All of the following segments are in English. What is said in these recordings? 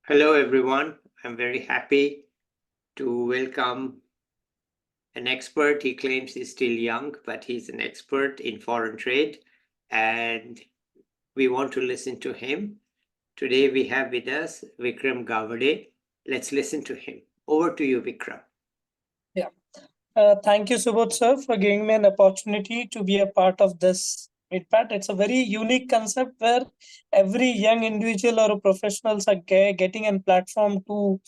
Hello, everyone. I'm very happy to welcome an expert. He claims he's still young, but he's an expert in foreign trade, and we want to listen to him. Today, we have with us Vikram Gawade. Let's listen to him. Over to you, Vikram. Yeah. Thank you, Subodh sir, for giving me an opportunity to be a part of this Vidped. It's a very unique concept where every young individual or professionals are getting a platform to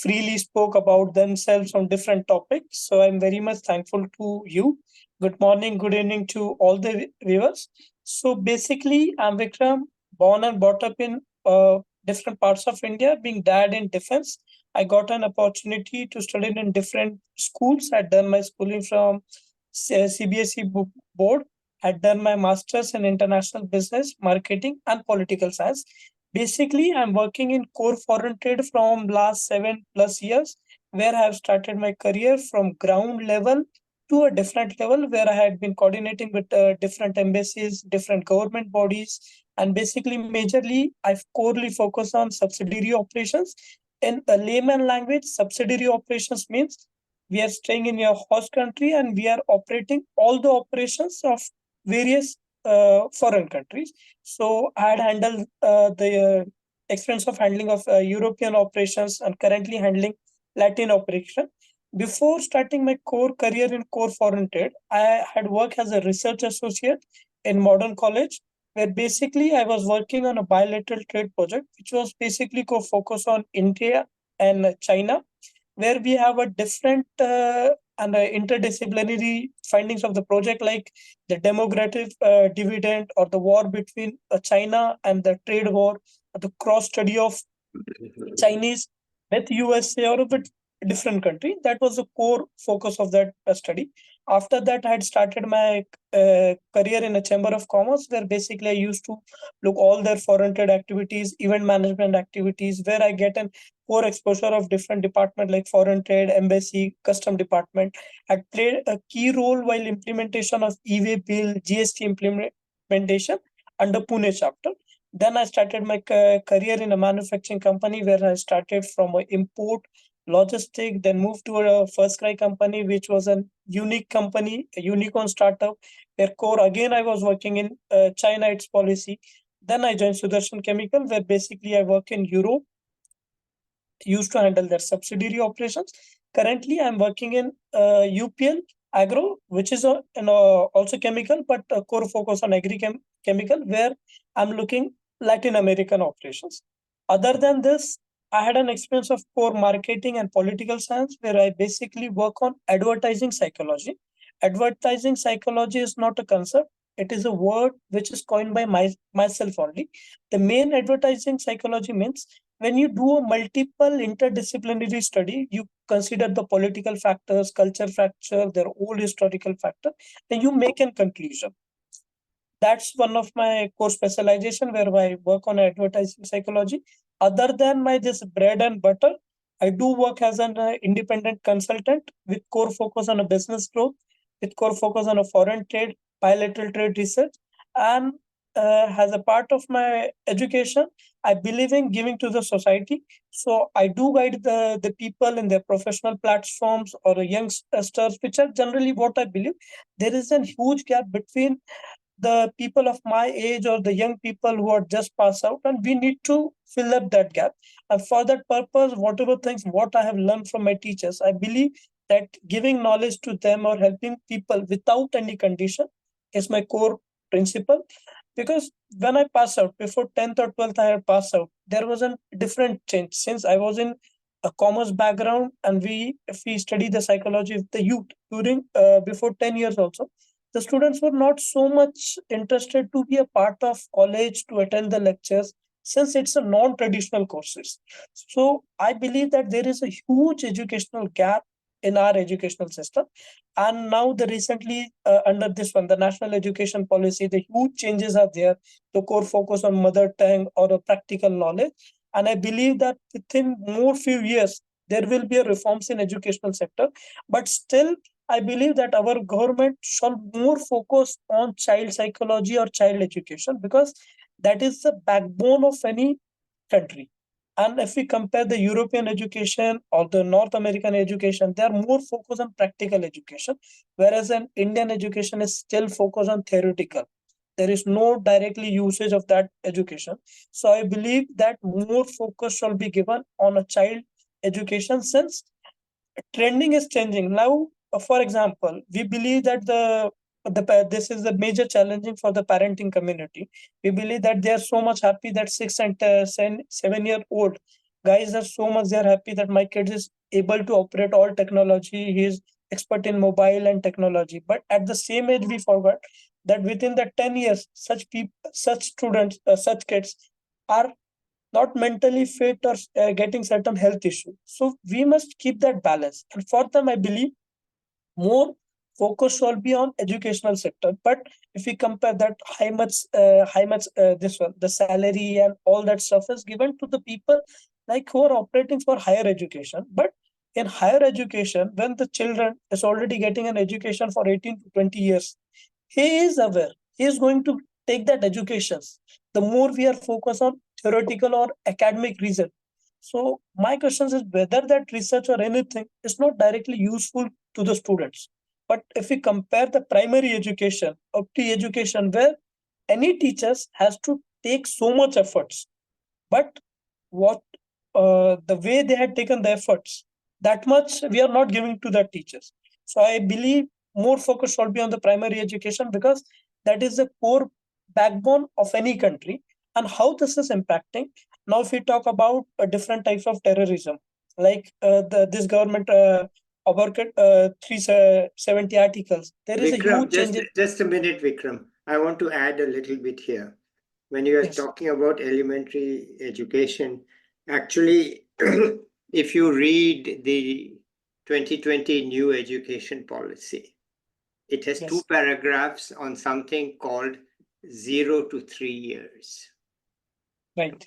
freely spoke about themselves on different topics. So I'm very much thankful to you. Good morning, good evening to all the viewers. So basically, I'm Vikram, born and brought up in different parts of India, being dad in defense. I got an opportunity to study in different schools. I'd done my schooling from CBSE board. Had done my master's in international business, marketing, and political science. Basically, I'm working in core foreign trade from last 7+ years, where I have started my career from ground level to a different level, where I had been coordinating with different embassies, different government bodies, and basically, majorly, I've corely focused on subsidiary operations. In a layman language, subsidiary operations means we are staying in your host country and we are operating all the operations of various foreign countries. So I had handled the experience of handling of European operations and currently handling Latin operation. Before starting my core career in core foreign trade, I had worked as a research associate in Modern College, where basically I was working on a bilateral trade project, which was basically focus on India and China, where we have a different and interdisciplinary findings of the project, like the demographic dividend or the war between China and the trade war, or the cross study of Chinese with USA or with different country. That was the core focus of that study. After that, I had started my career in a chamber of commerce, where basically I used to look all their foreign trade activities, event management activities, where I get an core exposure of different department like foreign trade, embassy, custom department. I played a key role while implementation of e-way bill, GST implementation under Pune chapter. Then I started my career in a manufacturing company, where I started from a import logistic, then moved to a first cry company, which was a unique company, a unicorn startup, where core again I was working in China, its policy. Then I joined Sudarshan Chemical, where basically I work in Europe, used to handle their subsidiary operations. Currently, I'm working in UPL Agro, which is also chemical, but a core focus on chemical, where I'm looking Latin American operations. Other than this, I had an experience of core marketing and political science, where I basically work on advertising psychology. Advertising psychology is not a concept. It is a word which is coined by myself only. The main advertising psychology means when you do a multiple interdisciplinary study, you consider the political factors, culture factor, their old historical factor, then you make a conclusion. That's one of my core specialization, where I work on advertising psychology. Other than my this bread and butter, I do work as an independent consultant with core focus on a business growth, with core focus on a foreign trade, bilateral trade research, and as a part of my education, I believe in giving to the society. So I do guide the people in their professional platforms or youngsters, which are generally what I believe. There is a huge gap between the people of my age or the young people who are just passed out, and we need to fill up that gap. And for that purpose, whatever things what I have learned from my teachers, I believe that giving knowledge to them or helping people without any condition is my core principle. Because when I pass out, before 10th or 12th I had passed out, there was a different change, since I was in a commerce background, and if we study the psychology of the youth during before 10 years also, the students were not so much interested to be a part of college, to attend the lectures, since it's a non-traditional courses. So I believe that there is a huge educational gap in our educational system. And now the recently under this one, the national education policy, the huge changes are there, the core focus on mother tongue or a practical knowledge. And I believe that within more few years there will be a reforms in educational sector. But still, I believe that our government should more focus on child psychology or child education, because that is the backbone of any country. And if we compare the European education or the North American education, they are more focused on practical education, whereas an Indian education is still focused on theoretical. There is no directly usage of that education. So I believe that more focus shall be given on a child education, since trending is changing now. For example, we believe that this is the major challenging for the parenting community. We believe that they are so much happy that 6 and 7 year old guys are so much, they are happy that my kid is able to operate all technology, he is expert in mobile and technology. But at the same age we forgot that within the 10 years such people, such students, such kids are not mentally fit or getting certain health issue. So we must keep that balance. And for them, I believe more focus shall be on educational sector. But if we compare that, high much this one, the salary and all that stuff is given to the people like who are operating for higher education. But in higher education, when the children is already getting an education for 18 to 20 years, he is aware, he is going to take that education. The more we are focused on theoretical or academic reason, so my question is whether that research or anything is not directly useful to the students. But if we compare the primary education or pre-education, where any teachers has to take so much efforts, but what the way they had taken the efforts, that much we are not giving to the teachers. So I believe more focus should be on the primary education, because that is the core backbone of any country. And how this is impacting now, if we talk about different types of terrorism, like this government about 370 articles, there is a Vikram, huge change in. just a minute, Vikram. I want to add a little bit here. When you are Yes, talking about elementary education, actually, if you read the 2020 new education policy, it has two yes, paragraphs on something called 0 to 3 years. right,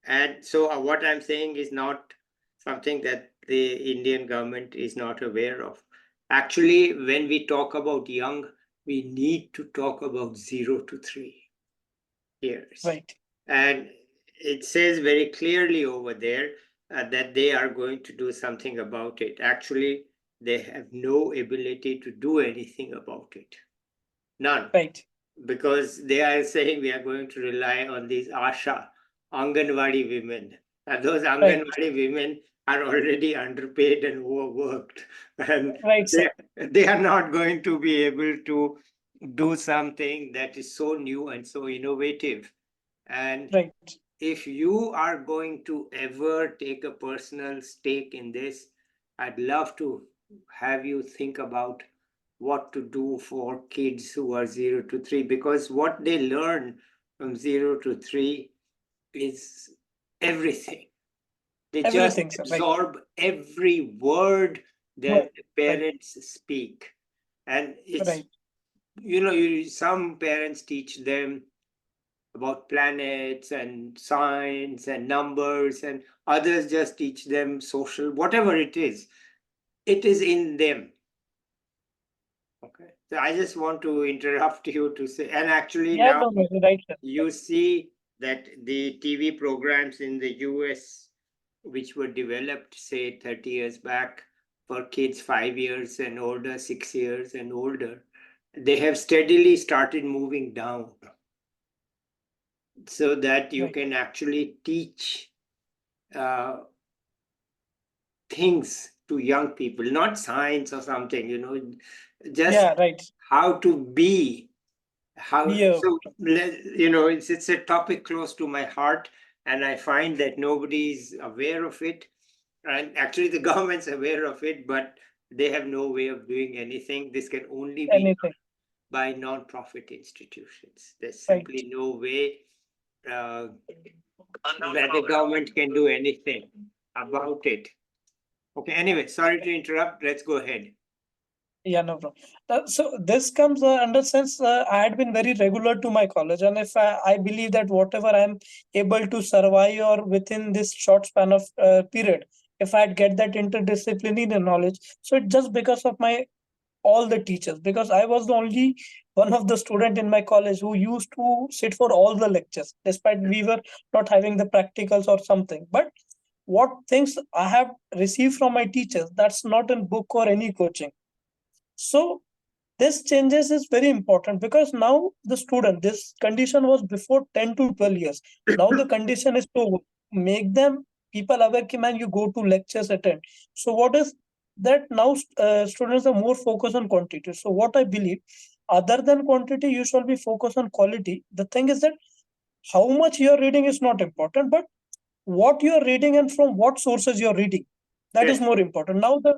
And so what I'm saying is not something that the Indian government is not aware of. Actually, when we talk about young, we need to talk about 0 to 3 years. right, And it says very clearly over there that they are going to do something about it. Actually, they have no ability to do anything about it. None. right, Because they are saying we are going to rely on these Asha, Anganwadi women. And those right, Anganwadi women are already underpaid and overworked. And right, sir, they are not going to be able to do something that is so new and so innovative. And right, if you are going to ever take a personal stake in this, I'd love to have you think about what to do for kids who are 0 to 3, because what they learn from 0 to 3 is everything. They just everything, sir, right, absorb every word right, that the parents speak. And it's, right, some parents teach them about planets and science and numbers, and others just teach them social, whatever it is in them. Okay, so I just want to interrupt you to say, and actually yeah, now no, no, right, sir, you see that the TV programs in the US, which were developed say 30 years back for kids 5 years and older, 6 years and older, they have steadily started moving down so that you right, can actually teach uh, things to young people, not science or something, just yeah, right, how to be, how, yeah, so, it's a topic close to my heart, and I find that nobody's aware of it. And actually, the government's aware of it, but they have no way of doing anything. This can only be anything, by non-profit institutions. There's right, simply no way uh, that the government can do anything about it. Okay, anyway, sorry to interrupt. Let's go ahead. yeah, no problem. So this comes under sense, I had been very regular to my college, and if I believe that whatever I'm able to survive or within this short span of period, if I'd get that interdisciplinary knowledge, so it's just because of my all the teachers, because I was the only one of the student in my college who used to sit for all the lectures, despite we were not having the practicals or something. But what things I have received from my teachers, that's not in book or any coaching. So this changes is very important, because now the student, this condition was before 10 to 12 years. Now the condition is to make them people aware ki, man, you go to lectures, attend. So what is that now, students are more focused on quantity. So what I believe, other than quantity, you should be focused on quality. The thing is that how much you're reading is not important, but what you're reading and from what sources you're reading, that is Yes. more important. Now the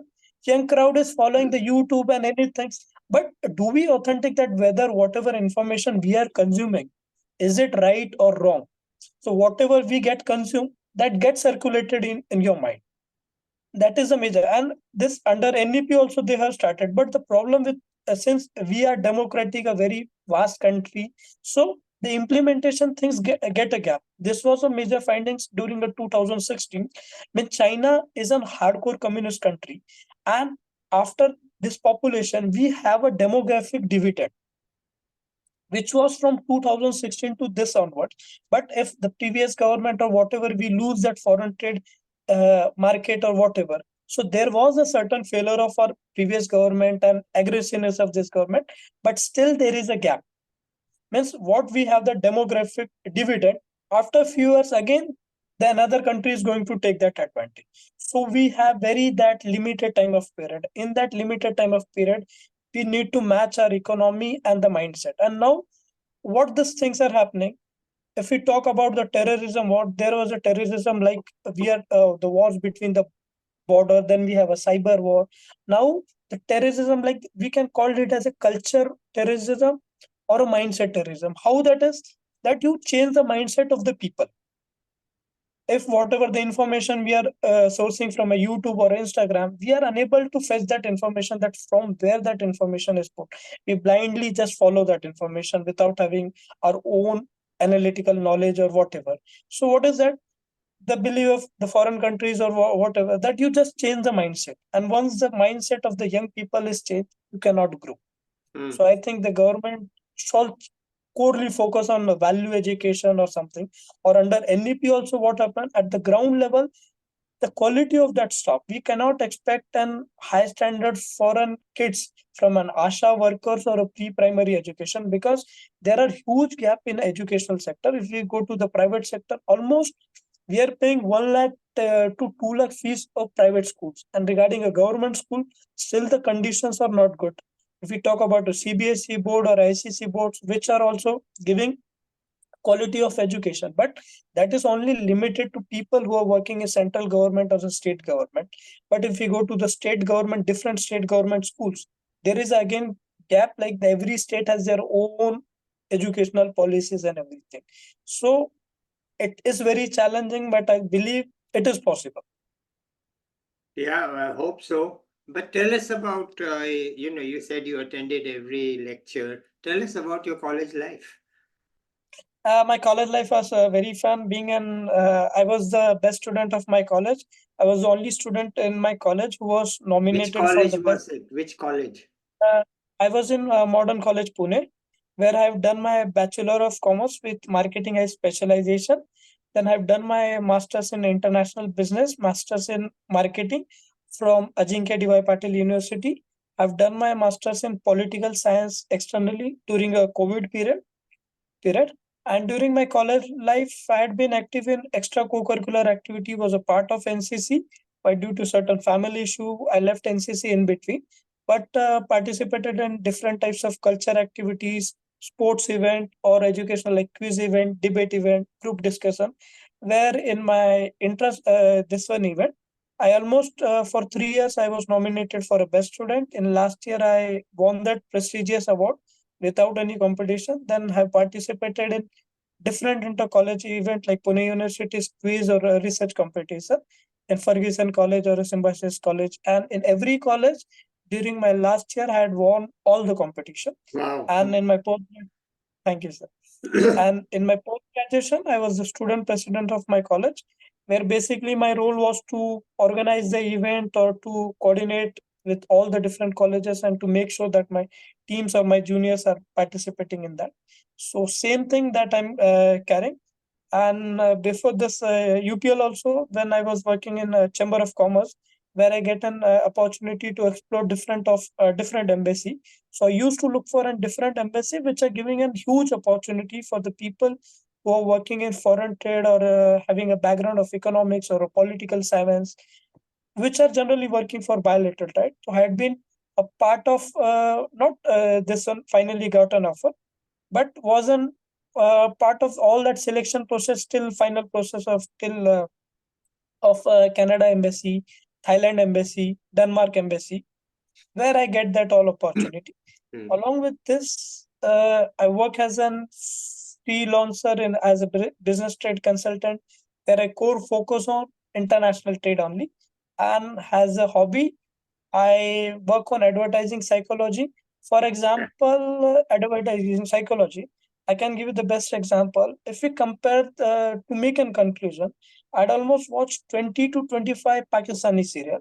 young crowd is following the YouTube and anything, but do we authentic that whether whatever information we are consuming, is it right or wrong? So whatever we get consumed, that gets circulated in your mind. That is a major, and this under NEP also they have started. But the problem with, since we are democratic, a very vast country, so the implementation things get a gap. This was a major findings during the 2016, when China is a hardcore communist country, and after this population, we have a demographic dividend, which was from 2016 to this onward. But if the previous government or whatever, we lose that foreign trade market or whatever, so there was a certain failure of our previous government and aggressiveness of this government, but still there is a gap. Means what we have the demographic dividend, after few years again, the another country is going to take that advantage. So we have very that limited time of period. In that limited time of period, we need to match our economy and the mindset. And now what these things are happening, if we talk about the terrorism, what there was a terrorism, like we are the wars between the border, then we have a cyber war. Now the terrorism, like we can call it as a culture terrorism or a mindset terrorism. How that is, that you change the mindset of the people. If whatever the information we are sourcing from a YouTube or Instagram, we are unable to fetch that information, that from where that information is put. We blindly just follow that information without having our own analytical knowledge or whatever. So what is that? The belief of the foreign countries or whatever, that you just change the mindset. And once the mindset of the young people is changed, you cannot grow. So I think the government should corely focus on the value education or something. Or under NEP also, what happened at the ground level, the quality of that staff. We cannot expect an high standard foreign kids from an ASHA workers or a pre-primary education, because there are huge gap in educational sector. If we go to the private sector, almost we are paying 1 lakh to 2 lakh fees of private schools. And regarding a government school, still the conditions are not good. If we talk about a CBSE board or ICC boards, which are also giving quality of education, but that is only limited to people who are working in central government or the state government. But if we go to the state government, different state government schools, there is again gap, like every state has their own educational policies and everything. So it is very challenging, but I believe it is possible. Yeah, I hope so. But tell us about, you said you attended every lecture. Tell us about your college life. My college life was very fun. I was the best student of my college. I was the only student in my college who was Which nominated for college the best. was it? Which college? I was in Modern College Pune, where I've done my Bachelor of Commerce with Marketing as specialization. Then I've done my Masters in International Business, Masters in Marketing from Ajinkya D.Y. Patil University. I've done my Masters in Political Science externally during a COVID period. And during my college life, I had been active in extra co-curricular activity, was a part of NCC. But due to certain family issue, I left NCC in between. But participated in different types of culture activities, sports event or educational like quiz event, debate event, group discussion. Where in my interest, this one event, I almost for 3 years I was nominated for a best student. In last year, I won that prestigious award without any competition. Then have participated in different inter-college event like Pune University's quiz or a research competition, in Ferguson College or a Symbiosis College. And in every college, during my last year, I had won all the competition. Wow. And in my post, thank you, sir. And in my post-graduation, I was the student president of my college, where basically my role was to organize the event or to coordinate with all the different colleges and to make sure that my teams or my juniors are participating in that. So same thing that I'm carrying. And before this UPL also, when I was working in Chamber of Commerce, where I get an opportunity to explore different embassy. So I used to look for a different embassy, which are giving a huge opportunity for the people who are working in foreign trade or having a background of economics or a political science, which are generally working for bilateral, right? So I had been a part of not this one finally got an offer, but wasn't part of all that selection process till final process of till of Canada embassy, Thailand embassy, Denmark embassy, where I get that all opportunity. Mm. Along with this, I work as an freelancer in as a business trade consultant, where I core focus on international trade only, and as a hobby, I work on advertising psychology. For example, advertising psychology. I can give you the best example. If we compare to make a conclusion, I'd almost watch 20 to 25 Pakistani serial.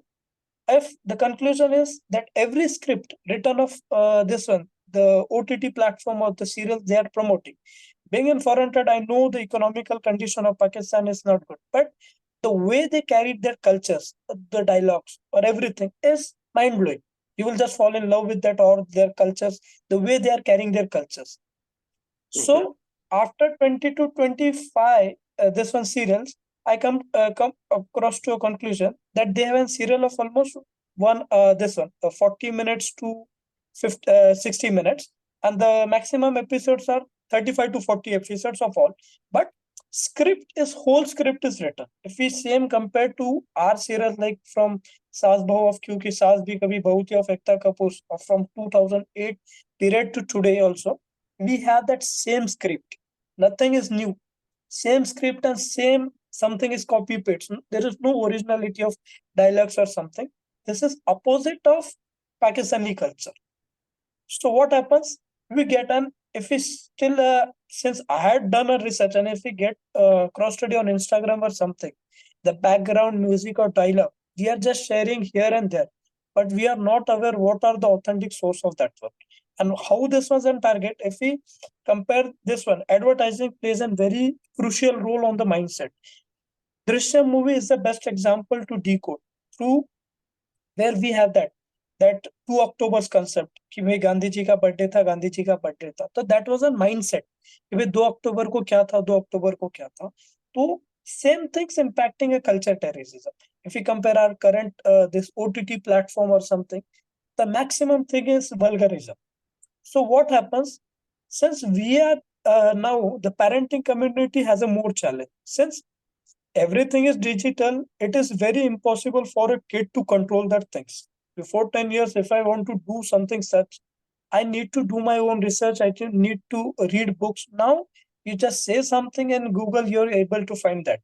If the conclusion is that every script written of this one, the OTT platform of the serial they are promoting. Being in foreign trade, I know the economical condition of Pakistan is not good, but the way they carried their cultures, the dialogues, or everything is mind blowing. You will just fall in love with that or their cultures, the way they are carrying their cultures. So after 20 to 25, this one serials, I come across to a conclusion that they have a serial of almost one this one 40 minutes to 60 minutes, and the maximum episodes are 35 to 40 episodes of all. But whole script is written. If we same compare to our serials like from Saas Bahu of Kyunki Saas Bhi Kabhi Bahu Thi of Ekta Kapoor from 2008 period to today also, we have that same script. Nothing is new. Same script and same something is copy paste. There is no originality of dialogues or something. This is opposite of Pakistani culture. So what happens? We get an if we still since I had done a research and if we get cross study on Instagram or something, the background music or dialogue, we are just sharing here and there, but we are not aware what are the authentic source of that one and how this was on target. If we compare this one, advertising plays a very crucial role on the mindset. Drishyam movie is the best example to decode through where we have that 2 October's concept कि भाई गांधी जी का birthday था गांधी जी का birthday था तो that was a mindset कि भाई 2 अक्टूबर को क्या था 2 अक्टूबर को क्या था तो same things impacting a culture terrorism. If we compare our current this OTT platform or something, the maximum thing is vulgarism. So what happens since we are now the parenting community has a more challenge since everything is digital, it is very impossible for a kid to control that things. Before 10 years, if I want to do something such, I need to do my own research. I need to read books. Now, you just say something and Google, you're able to find that.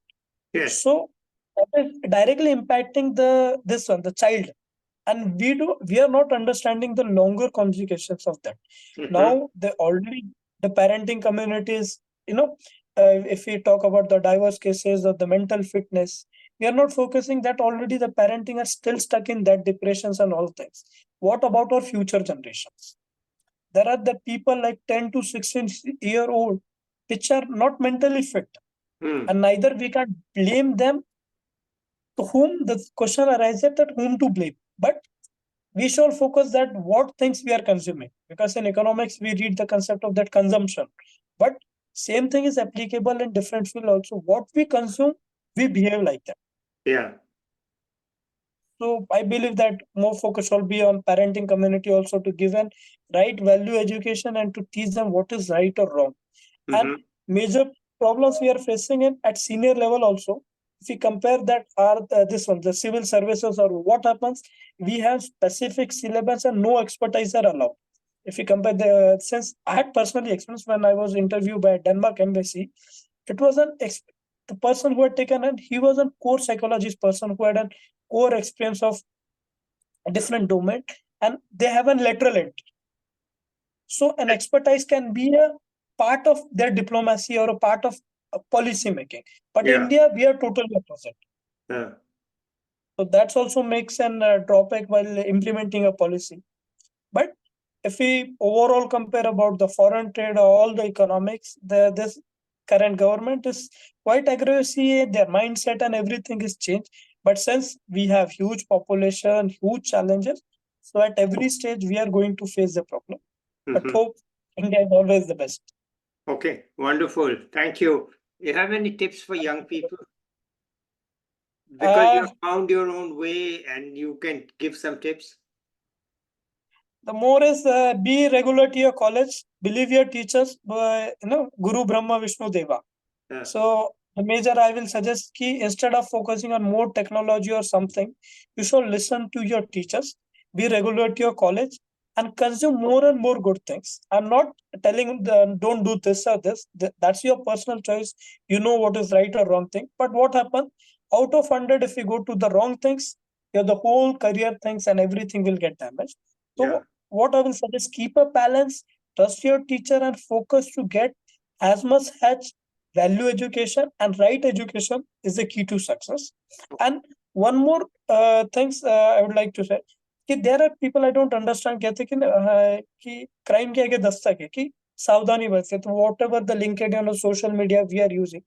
Yes. So that is directly impacting the child. And we are not understanding the longer consequences of that. Now, the parenting communities, if we talk about the diverse cases of the mental fitness, we are not focusing that already the parenting are still stuck in that depressions and all things. What about our future generations? There are the people like 10 to 16-year-old which are not mentally fit, and neither we can blame them. To whom the question arises that whom to blame, but we should focus that what things we are consuming, because in economics we read the concept of that consumption, but same thing is applicable in different field also. What we consume, we behave like that. Yeah. So I believe that more focus will be on parenting community also to give an right value education and to teach them what is right or wrong. And major problems we are facing in at senior level also. If we compare that are this one, the civil services, or what happens, we have specific syllabus and no expertise are allowed. If we compare since I had personally experienced when I was interviewed by Denmark embassy, it was the person who had taken it, he was a core psychologist person who had a core experience of a different domain, and they have a lateral entry. So an expertise can be a part of their diplomacy or a part of policy making. But in India, we are totally opposite. So that's also makes an drawback while implementing a policy. But if we overall compare about the foreign trade or all the economics, this current government is quite aggressive, their mindset and everything is changed. But since we have huge population, huge challenges, so at every stage we are going to face the problem. But Mhm. hope India is always the best. Okay, wonderful. Thank you. You have any tips for young people? Because you Uh, have found your own way and you can give some tips. the more is be regular to your college, believe your teachers, Guru Brahma Vishnu Deva. Yeah. So the major I will suggest key instead of focusing on more technology or something, you should listen to your teachers, be regular to your college, and consume more and more good things. I'm not telling them don't do this or this. That's your personal choice. You know what is right or wrong thing. But what happens out of 100, if you go to the wrong things, your the whole career things and everything will get damaged. Yeah. So what I will suggest, keep a balance, trust your teacher, and focus to get as much as value education and right education is the key to success. And one more things I would like to say कि there are people I don't understand कहते कि crime के आगे दस्तक है कि सावधानी बरते तो whatever the LinkedIn or social media we are using,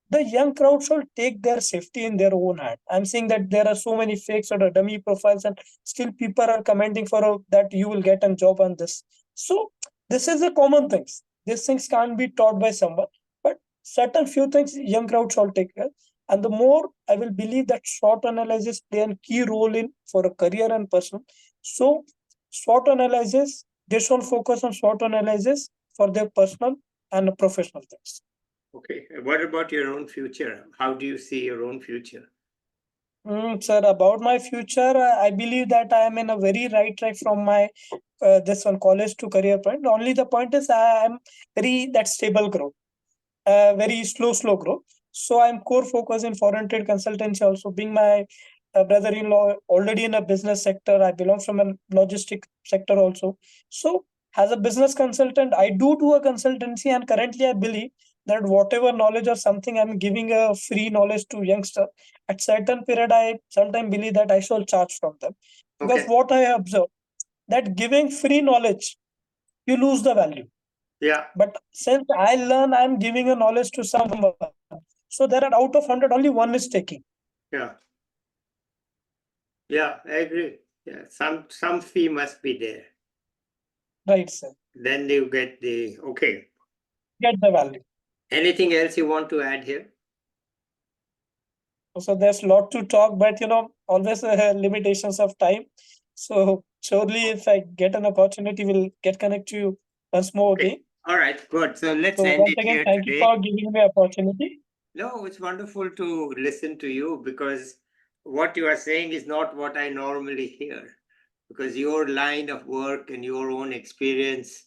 the young crowd should take their safety in their own hand. I'm seeing that there are so many fakes or dummy profiles, and still people are commenting for that you will get a job on this. So this is a common things. These things can't be taught by someone, but certain few things young crowd should take care. And the more I will believe that SWOT analysis play a key role in for a career and personal. So SWOT analysis, they should focus on SWOT analysis for their personal and professional things. Okay. What about your own future? How do you see your own future? Sir, about my future, I believe that I am in a very right track from my this one college to career point. Only the point is I am very that stable growth, very slow growth. So I'm core focus in foreign trade consultancy also. Being my brother-in-law already in a business sector, I belong from a logistic sector also. So as a business consultant, I do a consultancy, and currently I believe that whatever knowledge or something I'm giving a free knowledge to youngster, at certain period I sometimes believe that I shall charge from them. Because Okay. what I observe, that giving free knowledge, you lose the value. Yeah. But since I learn, I'm giving a knowledge to someone. So there are out of 100, only one is taking. Yeah. Yeah, I agree. Yeah. Some fee must be there. Right, sir. Then you get the okay. Get the value. Anything else you want to add here? So there's a lot to talk, but always limitations of time. So surely if I get an opportunity, we'll get connect to you once more Okay. again. All right, good. So let's So end once it again, here thank you today. for giving me opportunity. No, it's wonderful to listen to you because what you are saying is not what I normally hear. Because your line of work and your own experience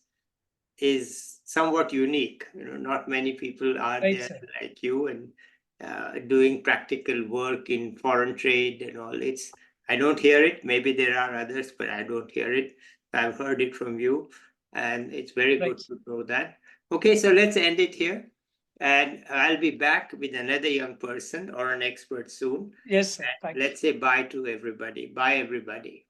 is somewhat unique. Not many people are Right, there sir. like you and doing practical work in foreign trade and all. I don't hear it. Maybe there are others, but I don't hear it. I've heard it from you, and it's very Right. good to know that. Okay, so let's end it here. And I'll be back with another young person or an expert soon. Yes, sir. Thank you. Let's say bye to everybody. Bye, everybody.